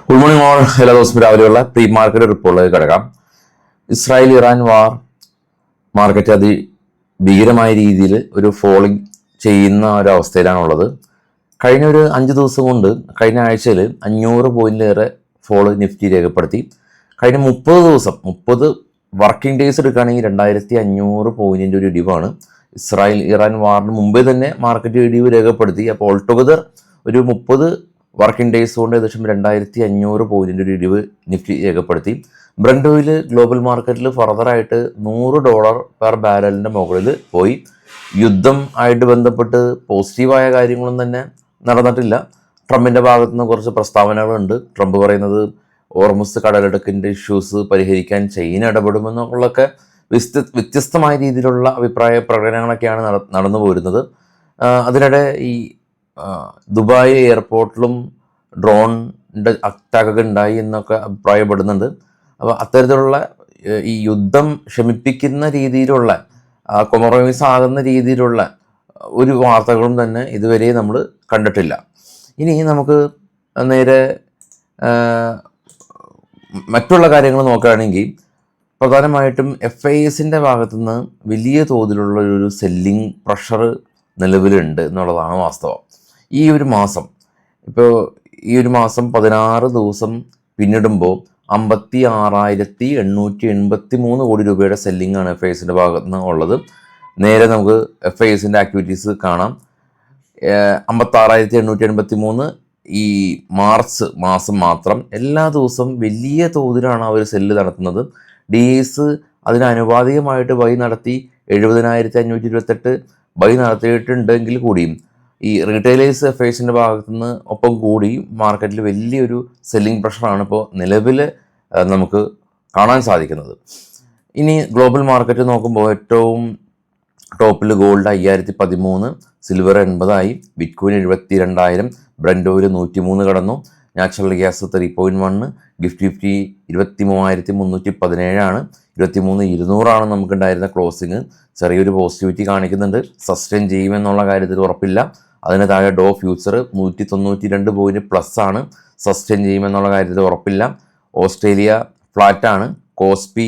Good morning all. എല്ലാ ദിവസവും രാവിലെയുള്ള പ്രീ മാർക്കറ്റ് റിപ്പോർട്ടിലേക്ക് കിടക്കാം. ഇസ്രായേൽ ഇറാൻ വാർ മാർക്കറ്റ് ഭീകരമായ രീതിയിൽ ഒരു ഫോളിങ് ചെയ്യുന്ന ഒരു അവസ്ഥയിലാണുള്ളത്. കഴിഞ്ഞ ഒരു 5 ദിവസം കൊണ്ട് കഴിഞ്ഞ ആഴ്ചയിൽ 500 പോയിന്റിലേറെ ഫോള് നിഫ്റ്റി രേഖപ്പെടുത്തി. കഴിഞ്ഞ 30 വർക്കിംഗ് ഡേയ്സ് എടുക്കുകയാണെങ്കിൽ 2500 പോയിന്റിൻ്റെ ഒരു ഇടിവാണ്. ഇസ്രായേൽ ഇറാൻ വാറിന് മുമ്പേ തന്നെ മാർക്കറ്റ് ഇടിവ് രേഖപ്പെടുത്തി. അപ്പോൾ ഓൾടുഗദർ ഒരു 30 വർക്കിംഗ് ഡേയ്സ് കൊണ്ട് ഏകദേശം 2500 പോയിന്റിൻ്റെ ഒരു ഇടിവ് നിഫ്റ്റി രേഖപ്പെടുത്തി. ബ്രന്റ് ഓയിൽ ഗ്ലോബൽ മാർക്കറ്റിൽ ഫർദറായിട്ട് $100 പെർ ബാരലിൻ്റെ മുകളിൽ പോയി. യുദ്ധം ആയിട്ട് ബന്ധപ്പെട്ട് പോസിറ്റീവായ കാര്യങ്ങളൊന്നും തന്നെ നടന്നിട്ടില്ല. ട്രംപിൻ്റെ ഭാഗത്തു നിന്ന് കുറച്ച് പ്രസ്താവനകളുണ്ട്. ട്രംപ് പറയുന്നത് ഓർമുസ് കടലെടുക്കിൻ്റെ ഇഷ്യൂസ് പരിഹരിക്കാൻ ചൈന ഇടപെടുമെന്നുള്ളൊക്കെ വ്യത്യസ്തമായ രീതിയിലുള്ള അഭിപ്രായ പ്രകടനങ്ങളൊക്കെയാണ് നടന്നു പോരുന്നത്. അതിനിടെ ഈ ദുബായ് എയർപോർട്ടിലും ഡ്രോണിൻ്റെ അറ്റാക്കൊക്കെ ഉണ്ടായി എന്നൊക്കെ അഭിപ്രായപ്പെടുന്നുണ്ട്. അപ്പോൾ അത്തരത്തിലുള്ള ഈ യുദ്ധം ശമിപ്പിക്കുന്ന രീതിയിലുള്ള കൊമറോമൈസ് ആകുന്ന രീതിയിലുള്ള ഒരു വാർത്തകളും തന്നെ ഇതുവരെ നമ്മൾ കണ്ടിട്ടില്ല. ഇനി നമുക്ക് നേരെ മറ്റുള്ള കാര്യങ്ങൾ നോക്കുകയാണെങ്കിൽ പ്രധാനമായിട്ടും FISൻ്റെ ഭാഗത്തുനിന്ന് വലിയ തോതിലുള്ള ഒരു സെല്ലിംഗ് പ്രഷർ നിലവിലുണ്ട് എന്നുള്ളതാണ് വാസ്തവം. ഈ ഒരു മാസം 16 ദിവസം പിന്നിടുമ്പോൾ 56,883 കോടി രൂപയുടെ സെല്ലിംഗാണ് FISൻ്റെ ഭാഗത്ത് നിന്ന് ഉള്ളത്. നേരെ നമുക്ക് FISൻ്റെ ആക്ടിവിറ്റീസ് കാണാം. 56,883 ഈ മാർച്ച് മാസം മാത്രം എല്ലാ ദിവസവും വലിയ തോതിലാണ് അവർ സെല്ല് നടത്തുന്നത്. DIs അതിനനുപാതികമായിട്ട് ബൈ നടത്തി 70,528 ബൈ നടത്തിയിട്ടുണ്ടെങ്കിൽ കൂടിയും ഈ റീറ്റെയിലേഴ്സ് FISൻ്റെ ഭാഗത്തുനിന്ന് ഒപ്പം കൂടി മാർക്കറ്റിൽ വലിയൊരു സെല്ലിംഗ് പ്രഷറാണ് ഇപ്പോൾ നിലവിൽ നമുക്ക് കാണാൻ സാധിക്കുന്നത്. ഇനി ഗ്ലോബൽ മാർക്കറ്റ് നോക്കുമ്പോൾ ഏറ്റവും ടോപ്പിൽ gold 5013, silver 80 bitcoin 72,000, Brent oil 103 കടന്നു, നാച്ചുറൽ ഗ്യാസ് 3.1, ഗിഫ്റ്റ് 23,317 23,200 നമുക്കുണ്ടായിരുന്ന ക്ലോസിങ്. ചെറിയൊരു പോസിറ്റിവിറ്റി കാണിക്കുന്നുണ്ട്. സസ്റ്റെയിൻ ചെയ്യുമെന്നുള്ള കാര്യത്തിൽ ഉറപ്പില്ല. അതിന് താഴെ ഡോ ഫ്യൂച്ചർ 192 പോയിന്റ് പ്ലസ് ആണ്. സസ്റ്റെയിൻ ചെയ്യുമെന്നുള്ള കാര്യത്തിൽ ഉറപ്പില്ല. ഓസ്ട്രേലിയ ഫ്ലാറ്റാണ്. കോസ്പി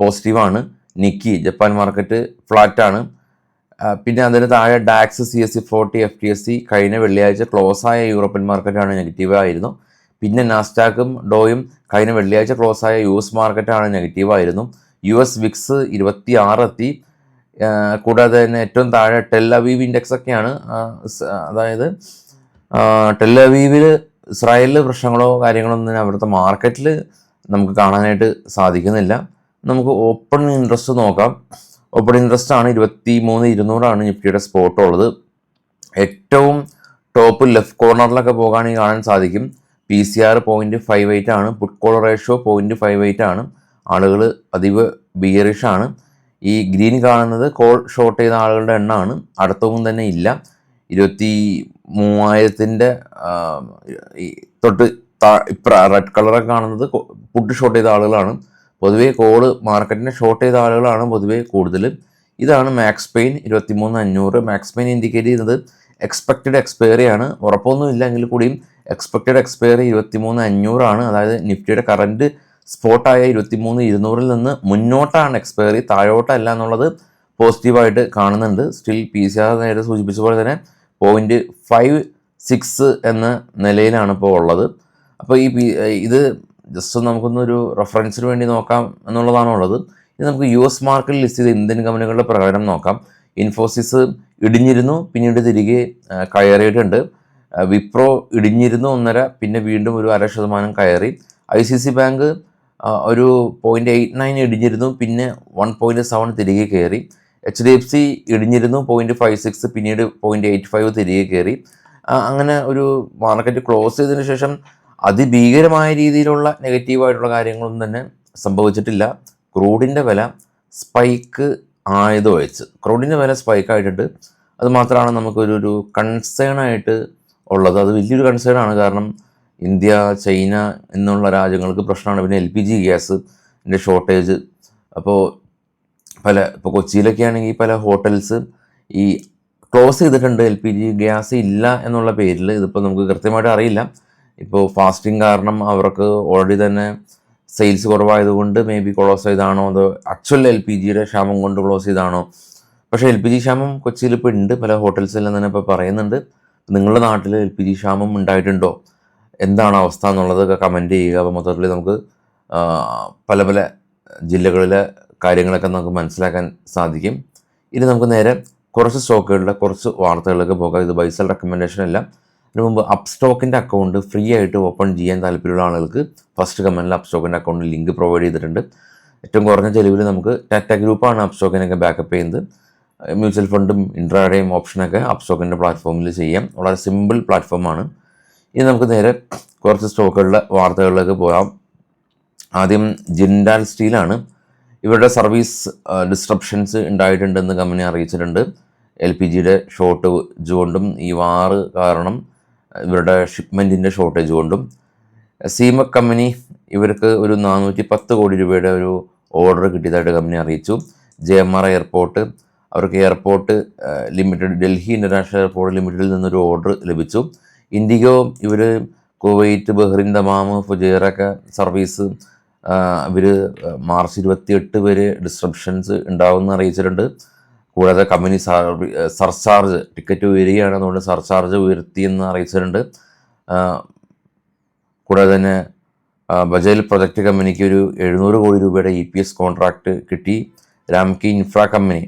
പോസിറ്റീവാണ്. നിക്കി ജപ്പാൻ മാർക്കറ്റ് ഫ്ലാറ്റാണ്. പിന്നെ അതിന് താഴെ ഡാക്സ് CSE 40 FTSE കഴിഞ്ഞ വെള്ളിയാഴ്ച ക്ലോസായ യൂറോപ്യൻ മാർക്കറ്റാണ് നെഗറ്റീവായിരുന്നു. പിന്നെ നാസ്ഡാക്കും ഡോയും കഴിഞ്ഞ വെള്ളിയാഴ്ച ക്ലോസായ US മാർക്കറ്റാണ് നെഗറ്റീവായിരുന്നു. US വിക്സ് 26 എത്തി. കൂടാതെ തന്നെ ഏറ്റവും താഴെ ടെൽ അവീവ് ഇൻഡെക്സ് ഒക്കെയാണ്. അതായത് ടെൽ അവീവിൽ ഇസ്രായേലിൽ പ്രശ്നങ്ങളോ കാര്യങ്ങളോ ഒന്നും അവിടുത്തെ മാർക്കറ്റിൽ നമുക്ക് കാണാനായിട്ട് സാധിക്കുന്നില്ല. നമുക്ക് ഓപ്പൺ ഇൻട്രസ്റ്റ് നോക്കാം. ഓപ്പൺ ഇൻട്രസ്റ്റ് ആണ് 23,200 നിഫ്റ്റിയുടെ സ്പോട്ട് ഉള്ളത്. ഏറ്റവും ടോപ്പ് ലെഫ്റ്റ് കോർണറിലൊക്കെ പോകുകയാണെങ്കിൽ കാണാൻ സാധിക്കും PCR 0.58 ആണ്. പുട്ട് കോൾ റേഷ്യോ 0.58 ആണ്. ആളുകൾ അതീവ ബിയറിഷ് ആണ്. ഈ ഗ്രീൻ കാണുന്നത് കോൾ ഷോർട്ട് ചെയ്ത ആളുകളുടെ എണ്ണമാണ്. അടുത്തൊന്നും തന്നെ ഇല്ല. 23,000 തൊട്ട് റെഡ് കളറൊക്കെ കാണുന്നത് പുട്ട് ഷോർട്ട് ചെയ്ത ആളുകളാണ്. പൊതുവേ കോള് മാർക്കറ്റിനെ ഷോർട്ട് ചെയ്ത ആളുകളാണ് പൊതുവേ കൂടുതൽ. ഇതാണ് max pain 23,500. Max pain indicate ചെയ്യുന്നത് എക്സ്പെക്റ്റഡ് എക്സ്പയറി ആണ്. ഉറപ്പൊന്നുമില്ല എങ്കിൽ കൂടിയും എക്സ്പെക്റ്റഡ് എക്സ്പയറി 23,500 ആണ്. അതായത് നിഫ്റ്റിയുടെ കറൻറ്റ് സ്പോട്ടായ 23,200 നിന്ന് മുന്നോട്ടാണ് എക്സ്പയറി, താഴോട്ടല്ല എന്നുള്ളത് പോസിറ്റീവായിട്ട് കാണുന്നുണ്ട്. സ്റ്റിൽ PCR നേരെ സൂചിപ്പിച്ച പോലെ തന്നെ 0.56 എന്ന നിലയിലാണ് ഇപ്പോൾ ഉള്ളത്. അപ്പോൾ ഇത് ജസ്റ്റ് നമുക്കൊന്നൊരു റെഫറൻസിന് വേണ്ടി നോക്കാം എന്നുള്ളതാണ് ഉള്ളത്. ഇത് നമുക്ക് US മാർക്കറ്റിൽ ലിസ്റ്റ് ചെയ്ത ഇന്ത്യൻ കമ്പനികളുടെ പ്രകടനം നോക്കാം. ഇൻഫോസിസ് ഇടിഞ്ഞിരുന്നു, പിന്നീട് തിരികെ കയറിയിട്ടുണ്ട്. വിപ്രോ ഇടിഞ്ഞിരുന്നു 1.5, പിന്നെ വീണ്ടും ഒരു 0.5% കയറി. ICICI ബാങ്ക് ഒരു 0.89 ഇടിഞ്ഞിരുന്നു, പിന്നെ 1.7 തിരികെ കയറി. HDFC ഇടിഞ്ഞിരുന്നു 0.56, പിന്നീട് 0.85 തിരികെ കയറി. അങ്ങനെ ഒരു മാർക്കറ്റ് ക്ലോസ് ചെയ്തതിന് ശേഷം അതിഭീകരമായ രീതിയിലുള്ള നെഗറ്റീവായിട്ടുള്ള കാര്യങ്ങളൊന്നും തന്നെ സംഭവിച്ചിട്ടില്ല. ക്രൂഡിൻ്റെ വില സ്പൈക്ക് ആയതൊഴിച്ച് ക്രൂഡിൻ്റെ വില സ്പൈക്ക് ആയിട്ടുണ്ട്. അതുമാത്രമാണ് നമുക്കൊരു കൺസേൺ ആയിട്ട് ഉള്ളത്. അത് വലിയൊരു കൺസേൺ ആണ്. കാരണം ഇന്ത്യ, ചൈന എന്നുള്ള രാജ്യങ്ങൾക്ക് പ്രശ്നമാണ്. പിന്നെ LPG ഗ്യാസിൻ്റെ ഷോർട്ടേജ്. അപ്പോൾ കൊച്ചിയിലൊക്കെ ആണെങ്കിൽ പല ഹോട്ടൽസ് ഈ ക്ലോസ് ചെയ്തിട്ടുണ്ട് LPG ഗ്യാസ് ഇല്ല എന്നുള്ള പേരിൽ. ഇതിപ്പോൾ നമുക്ക് കൃത്യമായിട്ട് അറിയില്ല ഇപ്പോൾ ഫാസ്റ്റിംഗ് കാരണം അവർക്ക് ഓൾറെഡി തന്നെ സെയിൽസ് കുറവായതുകൊണ്ട് മേ ബി ക്ലോസ് ചെയ്താണോ അതോ ആക്ച്വൽ എൽ പി ജിയുടെ ക്ഷാമം കൊണ്ട് ക്ലോസ് ചെയ്താണോ? പക്ഷേ എൽ പി ജി ക്ഷാമം കൊച്ചിയിൽ ഇപ്പോൾ ഉണ്ട്, പല ഹോട്ടൽസിലെല്ലാം തന്നെ ഇപ്പോൾ പറയുന്നുണ്ട്. നിങ്ങളുടെ നാട്ടിൽ എൽ പി ജി ക്ഷാമം ഉണ്ടായിട്ടുണ്ടോ, എന്താണ് അവസ്ഥ എന്നുള്ളതൊക്കെ കമൻറ്റ് ചെയ്യുക. അപ്പോൾ മൊത്തത്തിൽ നമുക്ക് പല പല ജില്ലകളിലെ കാര്യങ്ങളൊക്കെ നമുക്ക് മനസ്സിലാക്കാൻ സാധിക്കും. ഇനി നമുക്ക് നേരെ കുറച്ച് സ്റ്റോക്കുകളുടെ കുറച്ച് വാർത്തകളിലേക്ക് പോകാം. ഇത് ബൈസൽ റെക്കമെൻഡേഷൻ അല്ല. അതിന് മുമ്പ് അപ്സ്റ്റോക്കിൻ്റെ അക്കൗണ്ട് ഫ്രീ ആയിട്ട് ഓപ്പൺ ചെയ്യാൻ താല്പര്യമുള്ള ആളുകൾക്ക് ഫസ്റ്റ് കമൻറ്റിൽ അപ്സ്റ്റോക്കിൻ്റെ അക്കൗണ്ട് ലിങ്ക് പ്രൊവൈഡ് ചെയ്തിട്ടുണ്ട്. ഏറ്റവും കുറഞ്ഞ ചെലവിൽ നമുക്ക് ടാറ്റ ഗ്രൂപ്പാണ് അപ്സ്റ്റോക്കിനൊക്കെ ബാക്കപ്പ് ചെയ്യുന്നത്. മ്യൂച്വൽ ഫണ്ടും ഇൻട്രാഡേയും ഓപ്ഷനൊക്കെ അപ്സ്റ്റോക്കിൻ്റെ പ്ലാറ്റ്ഫോമിൽ ചെയ്യാം. വളരെ സിമ്പിൾ പ്ലാറ്റ്ഫോമാണ്. ഇനി നമുക്ക് നേരെ കുറച്ച് സ്റ്റോക്കുകളുടെ വാർത്തകളിലേക്ക് പോകാം. ആദ്യം ജിൻഡാൽ സ്റ്റീലാണ്. ഇവരുടെ സർവീസ് ഡിസ്ട്രപ്ഷൻസ് ഉണ്ടായിട്ടുണ്ടെന്ന് കമ്പനി അറിയിച്ചിട്ടുണ്ട്. എൽ പി ജിയുടെ ഷോർട്ടേജ് കൊണ്ടും ഈ വാറ് കാരണം ഇവരുടെ ഷിപ്മെൻറ്റിൻ്റെ ഷോർട്ടേജ് കൊണ്ടും. സീമക് കമ്പനി ഇവർക്ക് ഒരു 410 കോടി രൂപയുടെ ഒരു ഓർഡർ കിട്ടിയതായിട്ട് കമ്പനി അറിയിച്ചു. JMR എയർപോർട്ട്, അവർക്ക് airport limited, Delhi international airport ലിമിറ്റഡിൽ നിന്നൊരു ഓർഡർ ലഭിച്ചു. ഇൻഡിഗോ ഇവർ കുവൈറ്റ്, ബഹ്റിൻ, ദമാം, ഫുജൈറൊക്കെ സർവീസ് ഇവർ മാർച്ച് 28 വരെ ഡിസ്ട്രപ്ഷൻസ് ഉണ്ടാവുമെന്ന് അറിയിച്ചിട്ടുണ്ട്. കൂടാതെ കമ്പനി സർചാർജ് ടിക്കറ്റ് ഉയരുകയാണ്, അതുകൊണ്ട് സർചാർജ് ഉയർത്തിയെന്ന് അറിയിച്ചിട്ടുണ്ട്. കൂടാതെ തന്നെ ബജേൽ പ്രൊജക്റ്റ് കമ്പനിക്ക് ഒരു 700 കോടി രൂപയുടെ EPS കോൺട്രാക്റ്റ് കിട്ടി. രാംകി ഇൻഫ്ര കമ്പനി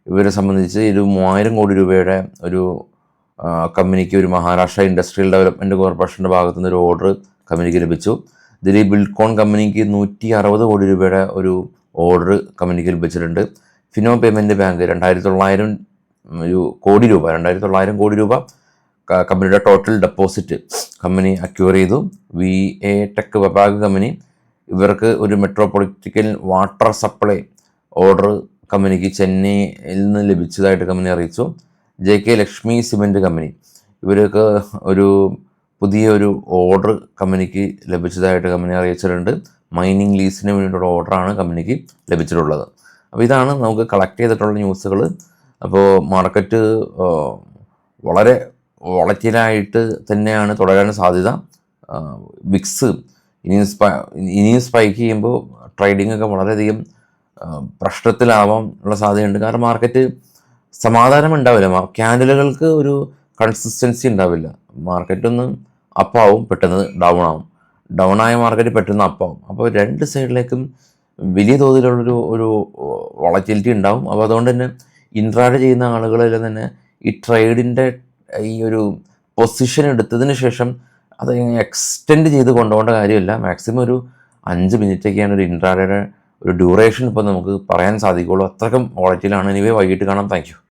ഇവരെ സംബന്ധിച്ച് ഒരു 3000 കോടി രൂപയുടെ ഒരു കമ്പനിക്ക് ഒരു മഹാരാഷ്ട്ര ഇൻഡസ്ട്രിയൽ ഡെവലപ്മെൻറ്റ് കോർപ്പറേഷൻ്റെ ഭാഗത്തു നിന്ന് ഒരു ഓർഡർ കമ്പനിക്ക് ലഭിച്ചു. ദിലീപ് ബിൽഡ്കോൺ കമ്പനിക്ക് 160 കോടി രൂപയുടെ ഒരു ഓർഡർ കമ്പനിക്ക് ലഭിച്ചിട്ടുണ്ട്. ഫിനോ പേയ്മെൻറ്റ് ബാങ്ക് 2,900 കോടി രൂപ കമ്പനിയുടെ ടോട്ടൽ ഡെപ്പോസിറ്റ് കമ്പനി അക്യൂർ ചെയ്തു. VA ടെക് വിഭാഗ് കമ്പനി ഇവർക്ക് ഒരു മെട്രോപൊളിറ്റിക്കൽ വാട്ടർ സപ്ലൈ ഓർഡർ കമ്പനിക്ക് ചെന്നൈയിൽ നിന്ന് ലഭിച്ചതായിട്ട് കമ്പനി അറിയിച്ചു. JK ലക്ഷ്മി സിമെൻറ്റ് കമ്പനി ഇവർക്ക് ഒരു പുതിയൊരു ഓർഡർ കമ്പനിക്ക് ലഭിച്ചതായിട്ട് കമ്പനി അറിയിച്ചിട്ടുണ്ട്. മൈനിങ് ലീസിന് വേണ്ടിയിട്ടുള്ള ഓർഡറാണ് കമ്പനിക്ക് ലഭിച്ചിട്ടുള്ളത്. അപ്പോൾ ഇതാണ് നമുക്ക് കളക്ട് ചെയ്തിട്ടുള്ള ന്യൂസുകൾ. അപ്പോൾ മാർക്കറ്റ് വളരെ വോളറ്റിലായിട്ട് തന്നെയാണ് തുടരാൻ സാധ്യത. വിക്സ് ഇനിയും സ്പൈക്ക് ചെയ്യുമ്പോൾ ട്രേഡിംഗ് ഒക്കെ വളരെയധികം പ്രശ്നത്തിലാവാൻ ഉള്ള സാധ്യതയുണ്ട്. കാരണം മാർക്കറ്റ് സമാധാനം ഉണ്ടാവില്ല, ക്യാൻഡലുകൾക്ക് ഒരു കൺസിസ്റ്റൻസി ഉണ്ടാവില്ല. മാർക്കറ്റൊന്ന് അപ്പാവും, പെട്ടെന്ന് ഡൗൺ ആയ മാർക്കറ്റ് പെട്ടെന്ന് അപ്പാവും. അപ്പോൾ രണ്ട് സൈഡിലേക്കും വലിയ തോതിലുള്ളൊരു വോളറ്റിലിറ്റി ഉണ്ടാവും. അപ്പോൾ അതുകൊണ്ട് തന്നെ ഇൻട്രാഡേ ചെയ്യുന്ന ആളുകളെല്ലാം തന്നെ ഈ ട്രേഡിൻ്റെ ഈ ഒരു പൊസിഷൻ എടുത്തതിന് ശേഷം അത് എക്സ്റ്റെൻഡ് ചെയ്ത് കൊണ്ടുപോകേണ്ട കാര്യമില്ല. മാക്സിമം ഒരു 5 മിനിറ്റൊക്കെയാണ് ഒരു ഇൻട്രാഡേയുടെ ഒരു ഡ്യൂറേഷൻ ഇപ്പോൾ നമുക്ക് പറയാൻ സാധിക്കുള്ളൂ. അത്രയ്ക്കും വോളറ്റിലാണ്. എനിവേ വൈകിട്ട് കാണാം. Thank you.